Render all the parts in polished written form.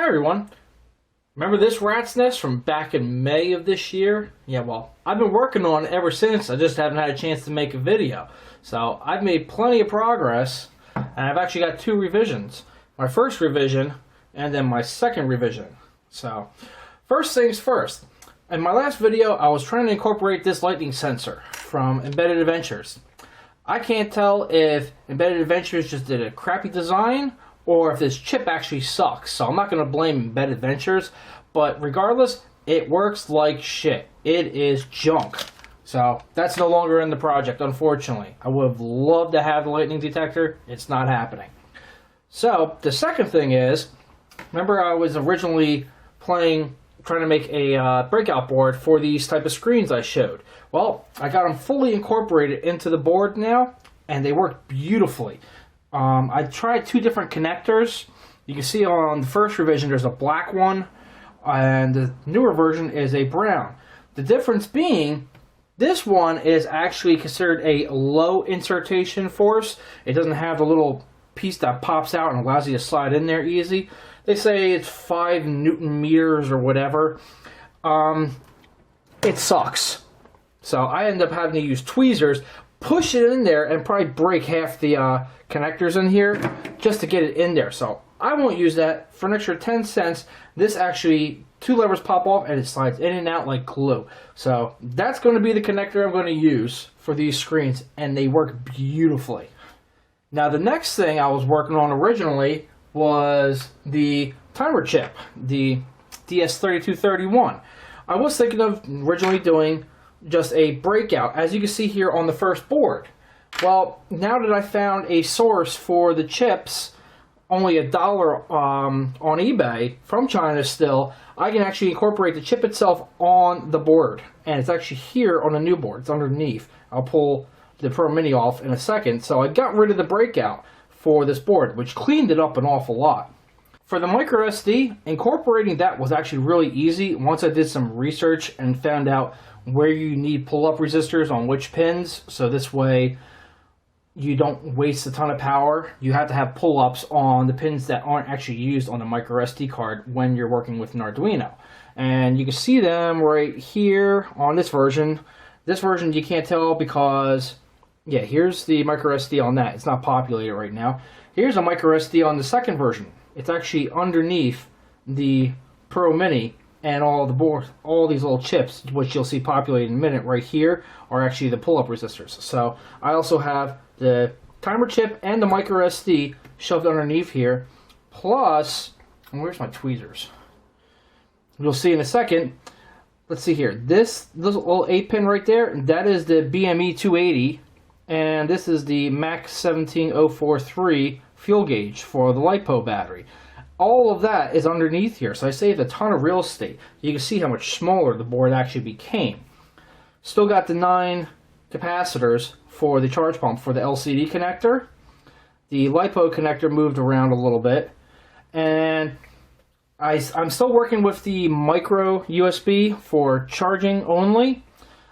Hi everyone. Remember this rat's nest from back in May of this year? Yeah, well, I've been working on it ever since. I just haven't had a chance to make a video. So I've made plenty of progress, and I've actually got two revisions. My first revision, and then my second revision. So, first things first. In my last video, I was trying to incorporate this lightning sensor from Embedded Adventures. I can't tell if Embedded Adventures just did a crappy design, or if this chip actually sucks. So I'm not going to blame Embedded Adventures, but regardless, it works like shit. It is junk. So that's no longer in the project, unfortunately. I would have loved to have the lightning detector. It's not happening. So the second thing is, remember I was originally trying to make a breakout board for these type of screens I showed. Well, I got them fully incorporated into the board now, and they work beautifully. I tried two different connectors. You can see on the first revision there's a black one, and the newer version is a brown. The difference being, this one is actually considered a low insertion force. It doesn't have the little piece that pops out and allows you to slide in there easy. They say it's 5 Newton meters or whatever. It sucks. So I end up having to use tweezers, push it in there, and probably break half the connectors in here just to get it in there. So I won't use that. For an extra 10 cents, this actually, 2 levers pop off and it slides in and out like glue. So that's going to be the connector I'm going to use for these screens, and they work beautifully. Now the next thing I was working on originally was the timer chip, the DS3231. I was thinking of originally doing just a breakout, as you can see here on the first board. Well, now that I found a source for the chips, only $1 on eBay from China still, I can actually incorporate the chip itself on the board. And it's actually here on the new board. It's underneath. I'll pull the Pro Mini off in a second. So I got rid of the breakout for this board, which cleaned it up an awful lot. For the micro SD, incorporating that was actually really easy once I did some research and found out where you need pull-up resistors on which pins, so this way you don't waste a ton of power. You have to have pull-ups on the pins that aren't actually used on the micro SD card when you're working with an Arduino. And you can see them right here on this version. This version you can't tell because, yeah, here's the micro SD on that. It's not populated right now. Here's a micro SD on the second version. It's actually underneath the Pro Mini, and all these little chips, which you'll see populated in a minute right here, are actually the pull-up resistors. So I also have the timer chip and the micro SD shoved underneath here. Plus, where's my tweezers? You'll see in a second. Let's see here. This little 8-pin right there, that is the BME 280, and this is the MAX 17043 fuel gauge for the LiPo battery. All of that is underneath here, so I saved a ton of real estate. You can see how much smaller the board actually became. Still got the 9 capacitors for the charge pump for the LCD connector. The LiPo connector moved around a little bit. And I'm still working with the micro USB for charging only.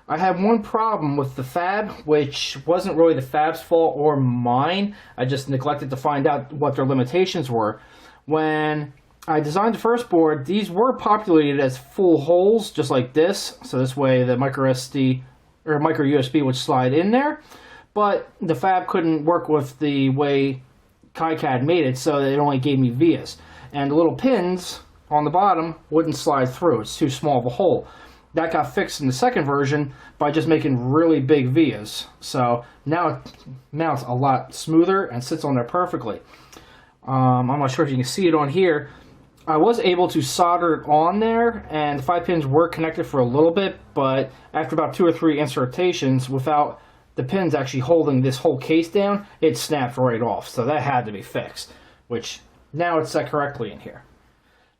I have one problem with the fab, which wasn't really the fab's fault or mine. I just neglected to find out what their limitations were. When I designed the first board, these were populated as full holes, just like this. So this way the micro SD or micro USB would slide in there. But the fab couldn't work with the way KiCad made it, so it only gave me vias. And the little pins on the bottom wouldn't slide through. It's too small of a hole. That got fixed in the second version by just making really big vias. So now it mounts a lot smoother and sits on there perfectly. I'm not sure if you can see it on here. I was able to solder it on there, and the 5 pins were connected for a little bit, but after about 2 or 3 insertations, without the pins actually holding this whole case down, it snapped right off. So that had to be fixed, which now it's set correctly in here.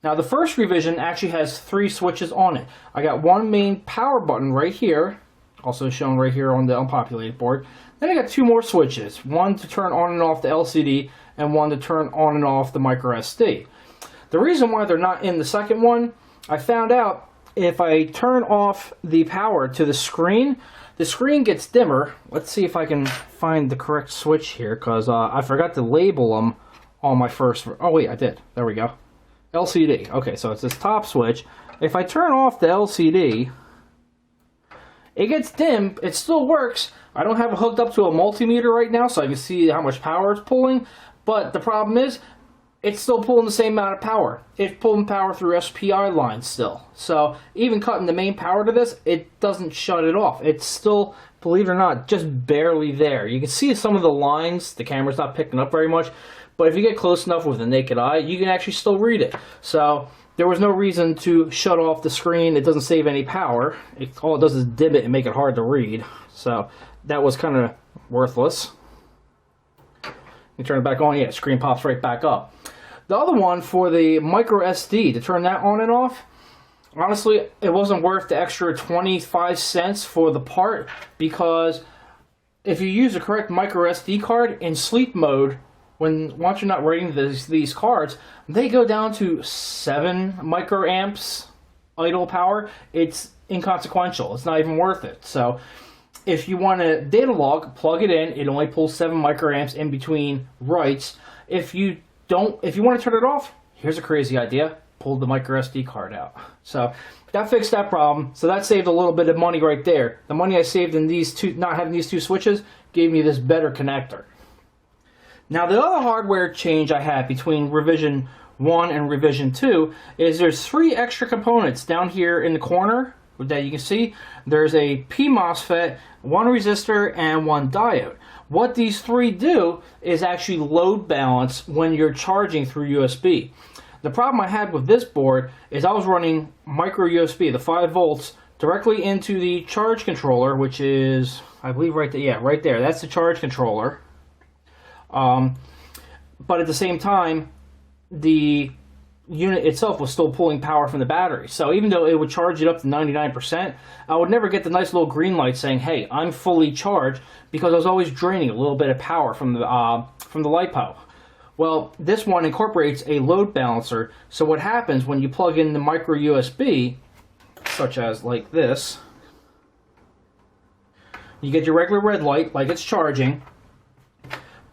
Now the first revision actually has 3 switches on it. I got one main power button right here, also shown right here on the unpopulated board. Then I got 2 more switches, one to turn on and off the LCD, and one to turn on and off the micro SD. The reason why they're not in the second one, I found out if I turn off the power to the screen gets dimmer. Let's see if I can find the correct switch here, because I forgot to label them on my first... Oh wait, I did. There we go. LCD. Okay, so it's this top switch. If I turn off the LCD, it gets dim. It still works. I don't have it hooked up to a multimeter right now, so I can see how much power it's pulling. But the problem is, it's still pulling the same amount of power. It's pulling power through SPI lines still. So even cutting the main power to this, it doesn't shut it off. It's still, believe it or not, just barely there. You can see some of the lines. The camera's not picking up very much. But if you get close enough with the naked eye, you can actually still read it. So there was no reason to shut off the screen. It doesn't save any power. All it does is dim it and make it hard to read. So that was kind of worthless. You turn it back on, yeah, screen pops right back up. The other one for the micro SD, to turn that on and off, honestly, it wasn't worth the extra 25 cents for the part, because if you use the correct micro SD card in sleep mode, once you're not writing these cards, they go down to 7 microamps idle power. It's inconsequential. It's not even worth it. So if you want a data log, plug it in. It only pulls 7 microamps in between writes. If you want to turn it off, here's a crazy idea. Pull the micro SD card out. So that fixed that problem. So that saved a little bit of money right there. The money I saved in these two, not having these two switches, gave me this better connector. Now the other hardware change I had between revision 1 and revision 2 is there's 3 extra components down here in the corner that you can see. There's a P MOSFET, 1 resistor, and 1 diode. What these 3 do is actually load balance when you're charging through USB. The problem I had with this board is I was running micro USB, the 5 volts, directly into the charge controller, which is, I believe, right there. Yeah, right there. That's the charge controller. But at the same time, the unit itself was still pulling power from the battery. So even though it would charge it up to 99%, I would never get the nice little green light saying, hey, I'm fully charged, because I was always draining a little bit of power from the lipo. Well, this one incorporates a load balancer. So what happens when you plug in the micro USB, such as like this, you get your regular red light, like it's charging,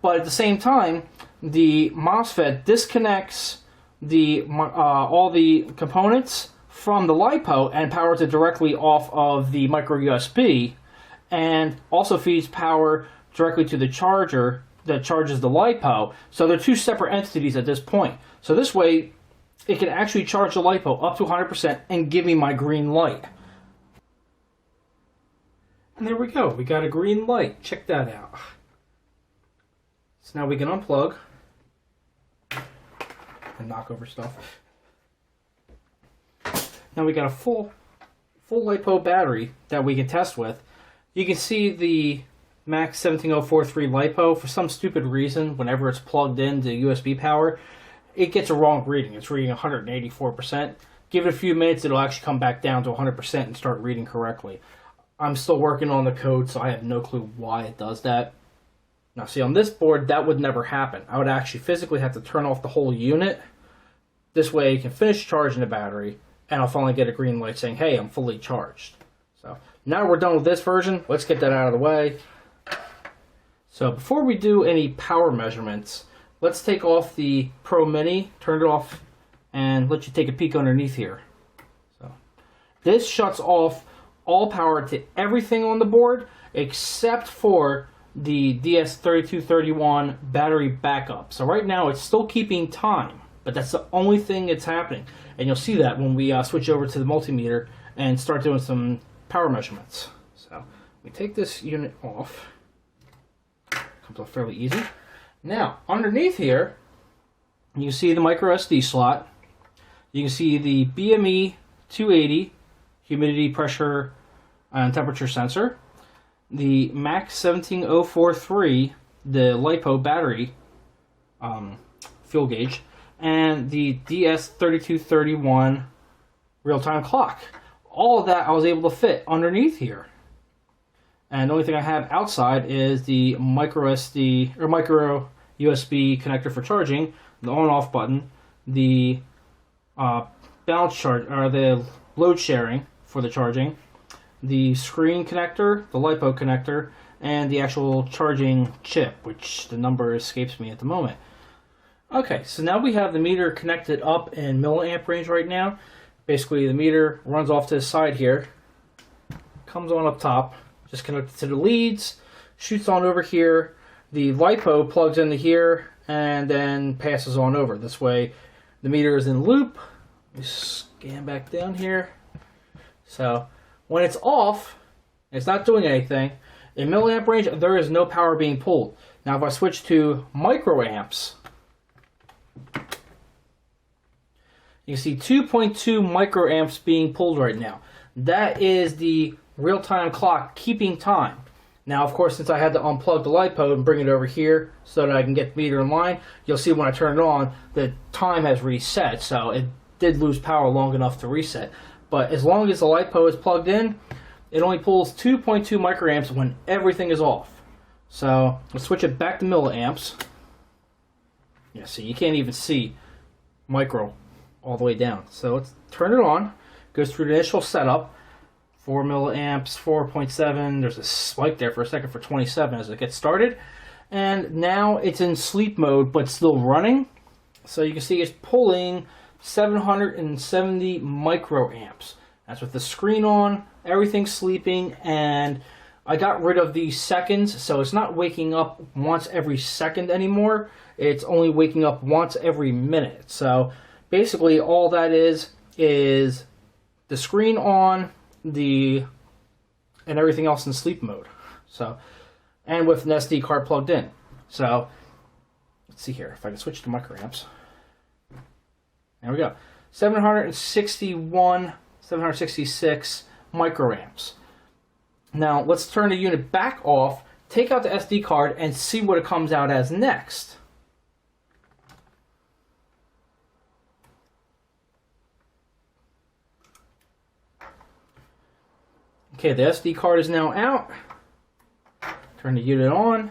but at the same time, the MOSFET disconnects all the components from the LiPo and powers it directly off of the micro USB, and also feeds power directly to the charger that charges the LiPo. So they're 2 separate entities at this point. So this way, it can actually charge the LiPo up to 100% and give me my green light. And there we go. We got a green light. Check that out. So now we can unplug and knock over stuff. Now we got a full LiPo battery that we can test with. You can see the Max 17043 LiPo, for some stupid reason, whenever it's plugged into USB power, it gets a wrong reading. It's reading 184%. Give it a few minutes, it'll actually come back down to 100% and start reading correctly. I'm still working on the code, so I have no clue why it does that. Now see, on this board, that would never happen. I would actually physically have to turn off the whole unit. This way you can finish charging the battery, and I'll finally get a green light saying, hey, I'm fully charged. So now we're done with this version. Let's get that out of the way. So before we do any power measurements, let's take off the Pro Mini, turn it off, and let you take a peek underneath here. So this shuts off all power to everything on the board except for the DS3231 battery backup. So right now it's still keeping time, but that's the only thing that's happening. And you'll see that when we switch over to the multimeter and start doing some power measurements. So we take this unit off. Comes off fairly easy. Now, underneath here, you can see the micro SD slot. You can see the BME 280 humidity, pressure, and temperature sensor. The Max 17043, the LiPo battery fuel gauge, and the DS3231 real-time clock. All of that I was able to fit underneath here. And the only thing I have outside is the micro SD or micro USB connector for charging, the on-off button, the balance charge or the load sharing for the charging, the screen connector, the LiPo connector, and the actual charging chip, which the number escapes me at the moment. Okay, so now we have the meter connected up in milliamp range right now. Basically, the meter runs off to the side here, comes on up top, just connected to the leads, shoots on over here. The lipo plugs into here and then passes on over. This way, the meter is in loop. Let me scan back down here. So when it's off, it's not doing anything. In milliamp range, there is no power being pulled. Now, if I switch to microamps, you can see 2.2 microamps being pulled right now. That is the real-time clock keeping time. Now, of course, since I had to unplug the lipo and bring it over here so that I can get the meter in line, you'll see when I turn it on, the time has reset. So it did lose power long enough to reset. But as long as the lipo is plugged in, it only pulls 2.2 microamps when everything is off. So let's switch it back to milliamps. Yeah, see, you can't even see micro all the way down. So let's turn it on. Goes through the initial setup. 4 milliamps, 4.7. There's a spike there for a second for 27 as it gets started. And now it's in sleep mode, but still running. So you can see it's pulling 770 microamps. That's with the screen on, everything's sleeping, and I got rid of the seconds, so it's not waking up once every second anymore. It's only waking up once every minute. So basically all that is the screen on, and everything else in sleep mode. So, and with an SD card plugged in. So let's see here if I can switch to microamps. There we go. 766 microamps. Now let's turn the unit back off, take out the SD card, and see what it comes out as next. Okay, the SD card is now out. Turn the unit on.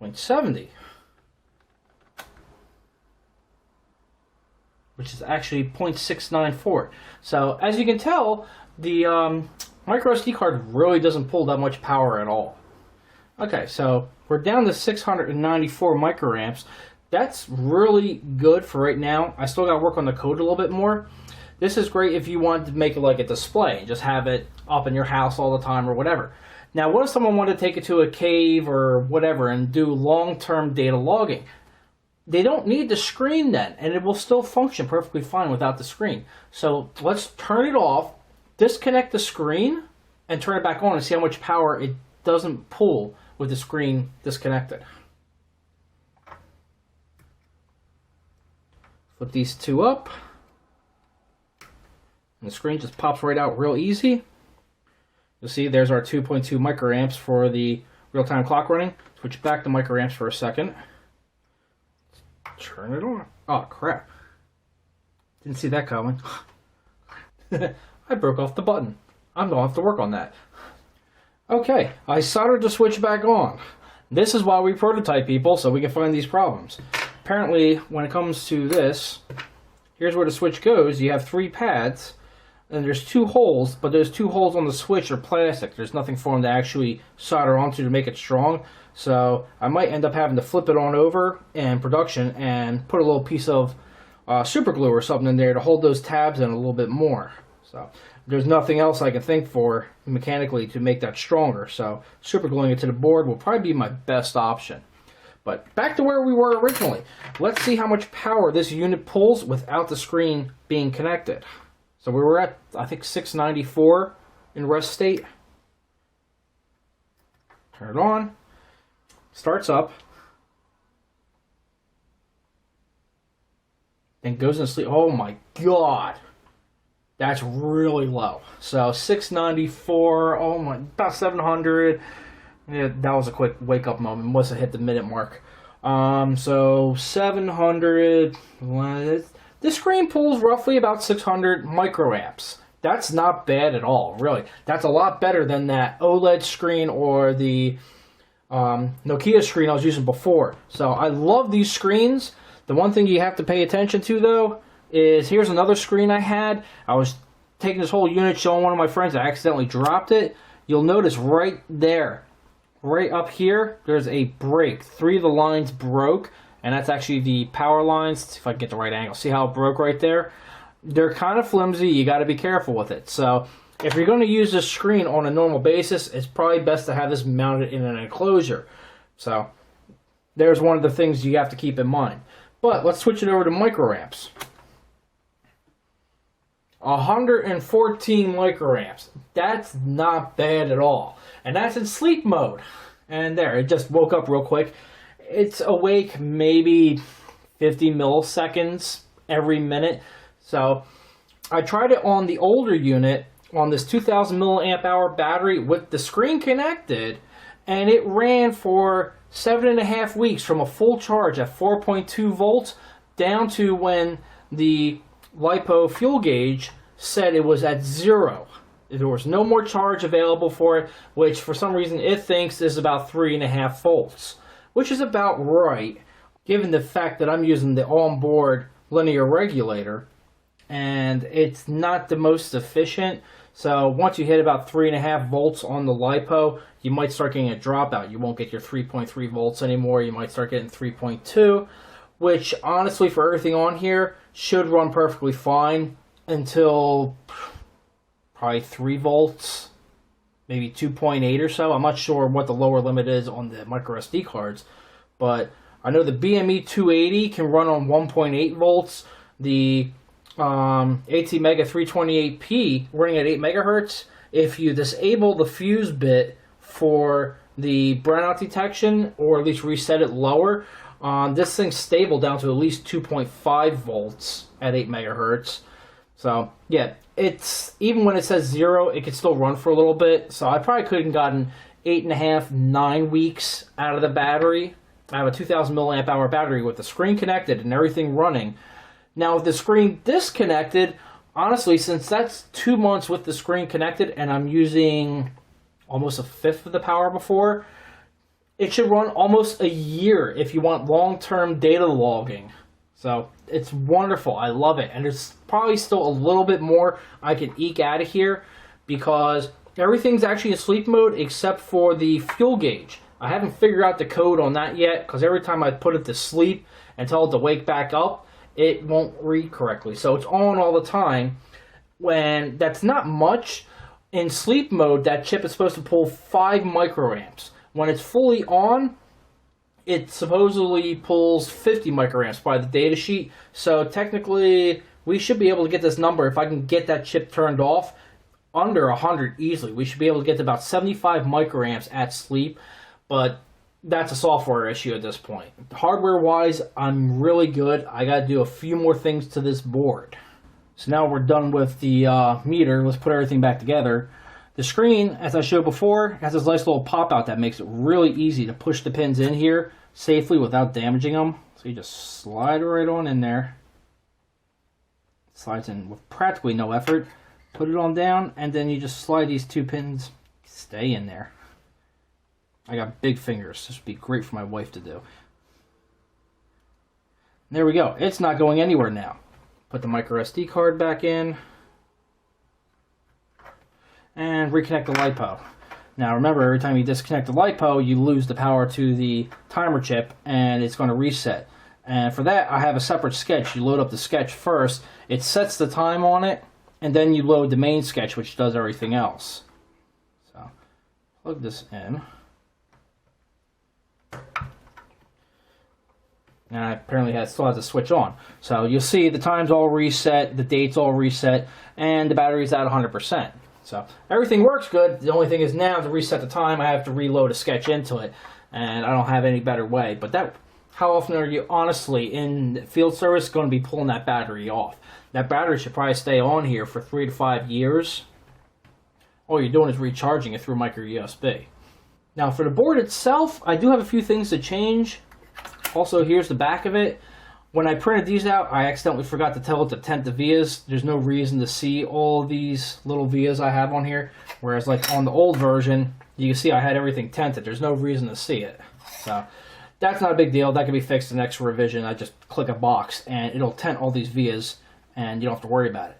.70, which is actually 0.694. So as you can tell, the micro SD card really doesn't pull that much power at all. Okay, so we're down to 694 microamps. That's really good for right now. I still got to work on the code a little bit more. This is great if you want to make it like a display, just have it up in your house all the time or whatever. Now, what if someone wanted to take it to a cave or whatever and do long-term data logging? They don't need the screen then, and it will still function perfectly fine without the screen. So let's turn it off, disconnect the screen, and turn it back on and see how much power it doesn't pull with the screen disconnected. Flip these two up, and the screen just pops right out real easy. You'll see there's our 2.2 microamps for the real-time clock running. Switch back to microamps for a second. Turn it on. Oh, crap. Didn't see that coming. I broke off the button. I'm going to have to work on that. Okay, I soldered the switch back on. This is why we prototype, people, so we can find these problems. Apparently, when it comes to this, here's where the switch goes. You have 3 pads. And there's 2 holes, but those 2 holes on the switch are plastic. There's nothing for them to actually solder onto to make it strong. So I might end up having to flip it on over in production and put a little piece of super glue or something in there to hold those tabs in a little bit more. So there's nothing else I can think for mechanically to make that stronger. So super gluing it to the board will probably be my best option. But back to where we were originally. Let's see how much power this unit pulls without the screen being connected. So we were at, I think, 694 in rest state. Turn it on. Starts up. Then goes into sleep. Oh my god. That's really low. So 694, oh my, about 700. Yeah, that was a quick wake up moment. Must have hit the minute mark. So 700. This screen pulls roughly about 600 microamps. That's not bad at all, really. That's a lot better than that OLED screen or the Nokia screen I was using before. So I love these screens. The one thing you have to pay attention to, though, is here's another screen I had. I was taking this whole unit, showing one of my friends. I accidentally dropped it. you'll notice right there, right up here, there's a break. 3 of the lines broke, and that's actually the power lines. Let's see if I can get the right angle. See how it broke right there? They're kind of flimsy. You got to be careful with it. So if you're going to use this screen on a normal basis, it's probably best to have this mounted in an enclosure. So there's one of the things you have to keep in mind. But let's switch it over to microamps. 114 microamps. That's not bad at all. And that's in sleep mode. And there, it just woke up real quick. It's awake maybe 50 milliseconds every minute. So I tried it on the older unit on this 2000 milliamp hour battery with the screen connected, and it ran for 7.5 weeks from a full charge at 4.2 volts down to when the lipo fuel gauge said it was at 0. There was no more charge available for it, which for some reason it thinks is about 3.5 volts, which is about right, given the fact that I'm using the onboard linear regulator, and it's not the most efficient. So once you hit about 3.5 volts on the lipo, you might start getting a dropout. You won't get your 3.3 volts anymore. You might start getting 3.2, which honestly for everything on here should run perfectly fine until probably 3 volts, maybe 2.8 or so. I'm not sure what the lower limit is on the micro SD cards, but I know the BME 280 can run on 1.8 volts. The AT Mega 328P running at 8 megahertz. If you disable the fuse bit for the brownout detection, or at least reset it lower, this thing's stable down to at least 2.5 volts at 8 megahertz. So yeah, it's even when it says 0, it could still run for a little bit. So I probably could have gotten 8.5, 9 weeks out of the battery. I have a 2000 milliamp hour battery with the screen connected and everything running. Now with the screen disconnected, honestly, since that's 2 months with the screen connected and I'm using almost a fifth of the power before, it should run almost a year if you want long-term data logging. So it's wonderful. I love it. And there's probably still a little bit more I can eke out of here because everything's actually in sleep mode except for the fuel gauge. I haven't figured out the code on that yet because every time I put it to sleep and tell it to wake back up, it won't read correctly. So it's on all the time. When that's not much. In sleep mode, that chip is supposed to pull 5 microamps. When it's fully on, it supposedly pulls 50 microamps by the data sheet. So technically, we should be able to get this number, if I can get that chip turned off, under 100 easily. We should be able to get to about 75 microamps at sleep, but that's a software issue at this point. Hardware-wise, I'm really good. I got to do a few more things to this board. So now we're done with the meter. Let's put everything back together. The screen, as I showed before, has this nice little pop-out that makes it really easy to push the pins in here safely without damaging them. So you just slide right on in there. Slides in with practically no effort. Put it on down, and then you just slide these 2 pins. Stay in there. I got big fingers. This would be great for my wife to do. There we go. It's not going anywhere now. Put the micro SD card back in. And reconnect the LiPo. Now remember, every time you disconnect the LiPo, you lose the power to the timer chip, and it's going to reset. And for that, I have a separate sketch. You load up the sketch first. It sets the time on it, and then you load the main sketch, which does everything else. So, plug this in. And I apparently still has the switch on. So you'll see the time's all reset, the date's all reset, and the battery's at 100%. So everything works good. The only thing is now to reset the time, I have to reload a sketch into it, and I don't have any better way. But that, how often are you honestly in field service going to be pulling that battery off? That battery should probably stay on here for 3 to 5 years. All you're doing is recharging it through micro USB. Now for the board itself, I do have a few things to change. Also, here's the back of it. When I printed these out, I accidentally forgot to tell it to tent the vias. There's no reason to see all these little vias I have on here. Whereas like on the old version, you can see I had everything tented. There's no reason to see it. So that's not a big deal. That can be fixed in the next revision. I just click a box and it'll tent all these vias and you don't have to worry about it.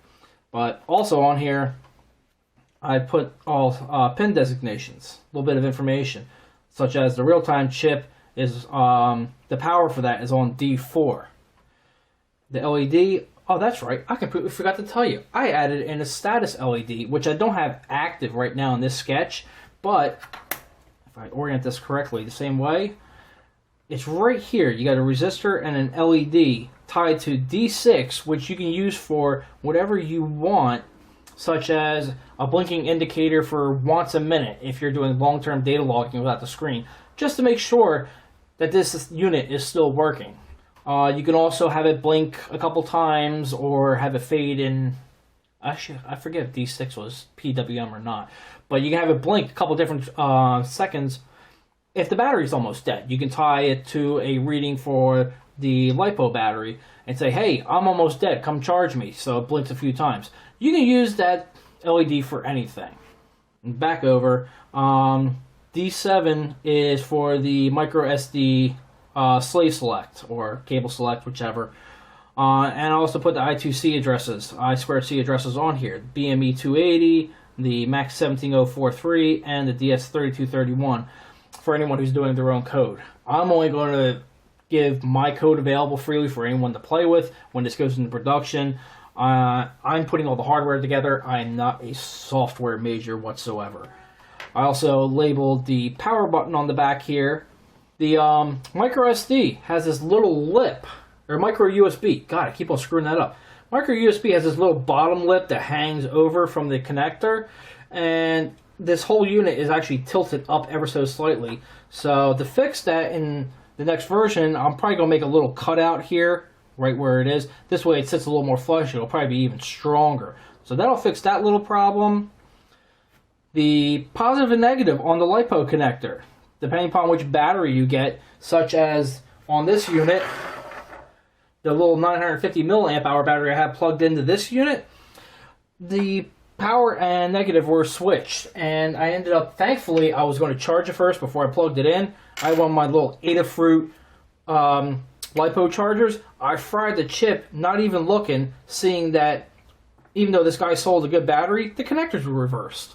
But also on here, I put all pin designations, a little bit of information, such as the real-time chip is, the power for that is on D4. The LED, oh that's right, I completely forgot to tell you. I added in a status LED, which I don't have active right now in this sketch, but if I orient this correctly the same way, it's right here. You got a resistor and an LED tied to D6, which you can use for whatever you want, such as a blinking indicator for once a minute if you're doing long-term data logging without the screen, just to make sure that this unit is still working. You can also have it blink a couple times or have it fade in. Actually, I forget if D6 was PWM or not, but you can have it blink a couple different seconds if the battery's almost dead. You can tie it to a reading for the lipo battery and say, hey, I'm almost dead, come charge me. So it blinks a few times. You can use that LED for anything. And back over, D7 is for the micro SD slave select or cable select, whichever. And I also put the I2C addresses, I2C addresses on here. BME 280, the MAX 17043, and the DS3231 for anyone who's doing their own code. I'm only going to give my code available freely for anyone to play with when this goes into production. I'm putting all the hardware together. I'm not a software major whatsoever. I also labeled the power button on the back here. The micro SD has this little lip, or micro USB. God, I keep on screwing that up. Micro USB has this little bottom lip that hangs over from the connector, and this whole unit is actually tilted up ever so slightly. So to fix that in the next version, I'm probably going to make a little cutout here, right where it is. This way it sits a little more flush. It'll probably be even stronger. So that'll fix that little problem. The positive and negative on the LiPo connector, depending upon which battery you get, such as on this unit, the little 950 milliamp hour battery I have plugged into this unit, the power and negative were switched, and I ended up, thankfully, I was going to charge it first before I plugged it in. I had one of my little Adafruit LiPo chargers. I fried the chip, not even looking, seeing that even though this guy sold a good battery, the connectors were reversed.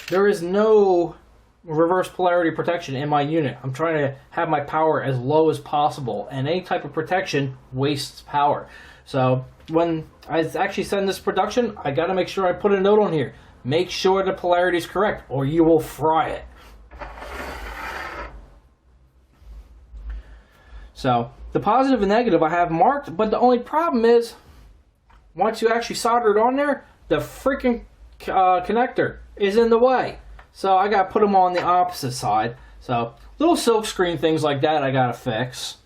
There is no reverse polarity protection in my unit. I'm trying to have my power as low as possible, and any type of protection wastes power. So when I actually send this production, I got to make sure I put a note on here. Make sure the polarity is correct, or you will fry it. So the positive and negative I have marked, but the only problem is once you actually solder it on there, the freaking connector is in the way. So I got to put them on the opposite side. So little silk screen things like that I got to fix.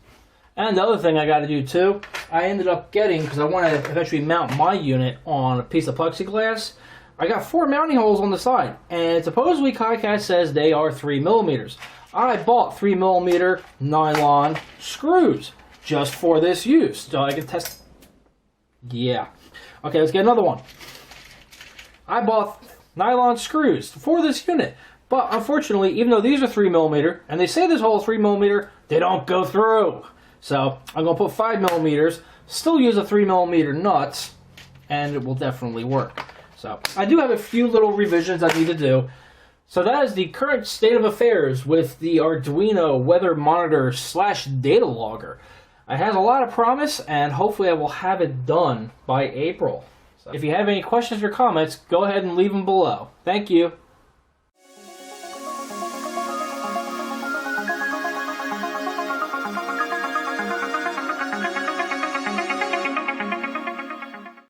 And the other thing I got to do too, I ended up getting, because I want to eventually mount my unit on a piece of plexiglass, I got 4 mounting holes on the side, and supposedly KiCad says they are 3 millimeters. I bought 3 millimeter nylon screws just for this use, so I can test. Yeah. Okay, let's get another one. I bought nylon screws for this unit, but unfortunately, even though these are 3 millimeter, and they say this hole is 3 millimeter, they don't go through. So I'm going to put 5 millimeters, still use a 3 millimeter nuts, and it will definitely work. So I do have a few little revisions I need to do. So that is the current state of affairs with the Arduino weather monitor / data logger. It has a lot of promise, and hopefully I will have it done by April. So if you have any questions or comments, go ahead and leave them below. Thank you.